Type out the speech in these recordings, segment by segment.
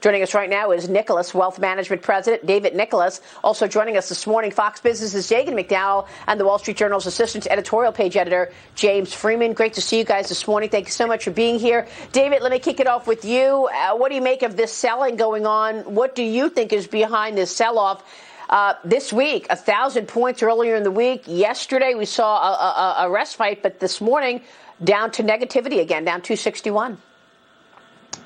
Joining us right now is Nicholas, Wealth Management President, David Nicholas. Also joining us this morning, Fox Business's Jagan McDowell and the Wall Street Journal's Assistant Editorial Page Editor, James Freeman. Great to see you guys this morning. Thank you so much for being here. David, let me kick it off with you. What do you make of this selling going on? What do you think is behind this sell-off? This week, 1,000 points earlier in the week. Yesterday, we saw a respite, but this morning, down to negativity again, down 261.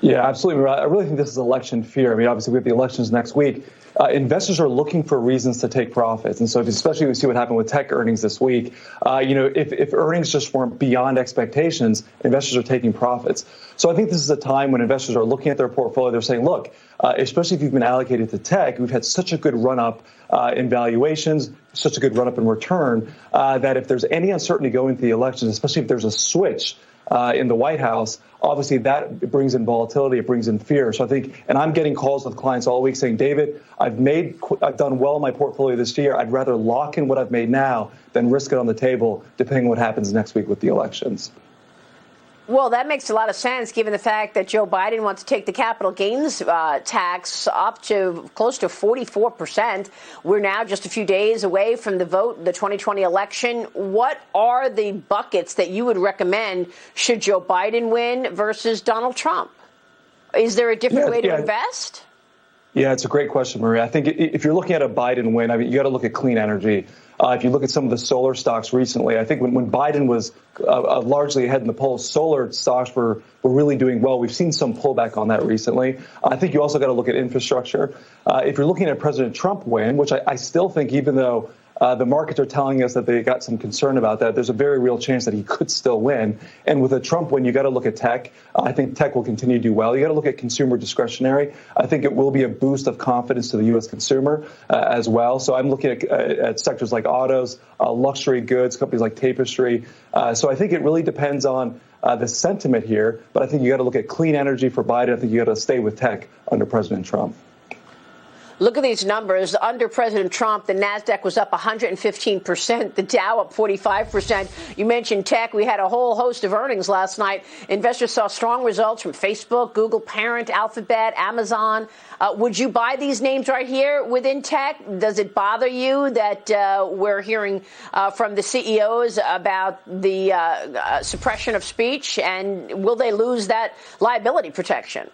Yeah, absolutely. I really think this is election fear. I mean, obviously, we have the elections next week. Investors are looking for reasons to take profits. And so especially we see what happened with tech earnings this week. If earnings just weren't beyond expectations, investors are taking profits. So I think this is a time when investors are looking at their portfolio. They're saying, look, especially if you've been allocated to tech, we've had such a good run up in valuations, such a good run up in return, that if there's any uncertainty going into the elections, especially if there's a switch in the White House, obviously that brings in volatility, it brings in fear. So I think, and I'm getting calls with clients all week saying, David, I've done well in my portfolio this year. I'd rather lock in what I've made now than risk it on the table, depending on what happens next week with the elections. Well, that makes a lot of sense, given the fact that Joe Biden wants to take the capital gains tax up to close to 44%. We're now just a few days away from the vote, the 2020 election. What are the buckets that you would recommend should Joe Biden win versus Donald Trump? Is there a different way to invest? Yeah, it's a great question, Maria. I think if you're looking at a Biden win, I mean, you got to look at clean energy. If you look at some of the solar stocks recently, I think when Biden was largely ahead in the polls, solar stocks were really doing well. We've seen some pullback on that recently. I think you also got to look at infrastructure. If you're looking at President Trump win, which I still think, even though the markets are telling us that they got some concern about that, there's a very real chance that he could still win. And with a Trump win, you got to look at tech. I think tech will continue to do well. You got to look at consumer discretionary. I think it will be a boost of confidence to the U.S. consumer as well. So I'm looking at sectors like autos, luxury goods, companies like Tapestry. So I think it really depends on the sentiment here. But I think you got to look at clean energy for Biden. I think you got to stay with tech under President Trump. Look at these numbers. Under President Trump, the NASDAQ was up 115%, the Dow up 45%. You mentioned tech. We had a whole host of earnings last night. Investors saw strong results from Facebook, Google Parent, Alphabet, Amazon. Would you buy these names right here within tech? Does it bother you that we're hearing from the CEOs about the suppression of speech? And will they lose that liability protection?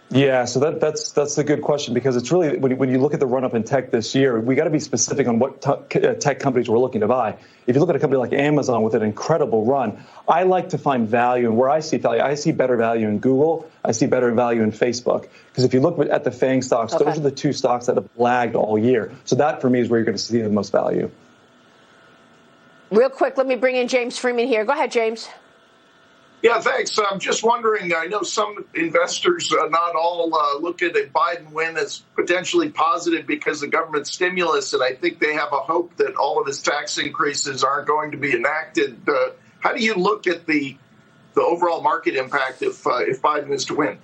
Yeah, so that's a good question, because it's really, when you look at the run up in tech this year, we got to be specific on what tech companies we're looking to buy. If you look at a company like Amazon with an incredible run, I like to find value, and where I see value, I see better value in Google, I see better value in Facebook. Because if you look at the FANG stocks, those are the two stocks that have lagged all year. So that, for me, is where you're going to see the most value. Real quick, let me bring in James Freeman here. Go ahead, James. Yeah, thanks. I'm just wondering, I know some investors, not all, look at a Biden win as potentially positive because of government stimulus, and I think they have a hope that all of his tax increases aren't going to be enacted. How do you look at the overall market impact if Biden is to win?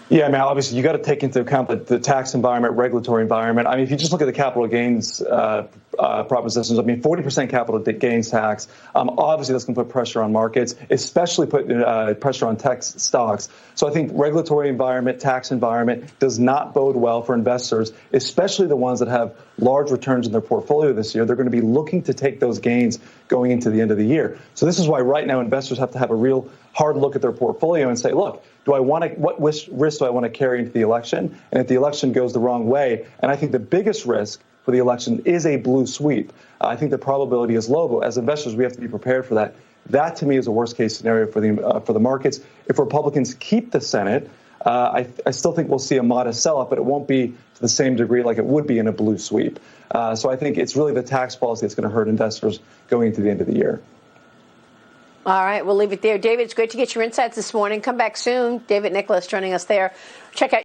Yeah, I mean, obviously, you got to take into account the tax environment, regulatory environment. I mean, if you just look at the capital gains propositions, I mean, 40% capital gains tax, obviously that's going to put pressure on markets, especially put pressure on tech stocks. So I think regulatory environment, tax environment does not bode well for investors, especially the ones that have large returns in their portfolio this year. They're going to be looking to take those gains going into the end of the year. So this is why right now investors have to have a real hard look at their portfolio and say, look, what risk do I want to carry into the election? And if the election goes the wrong way, and I think the biggest risk for the election is a blue sweep. I think the probability is low, but as investors, we have to be prepared for that. That, to me, is a worst-case scenario for the markets. If Republicans keep the Senate, I still think we'll see a modest sell-off, but it won't be to the same degree like it would be in a blue sweep. So I think it's really the tax policy that's going to hurt investors going into the end of the year. All right, we'll leave it there. David, it's great to get your insights this morning. Come back soon. David Nicholas joining us there. Check out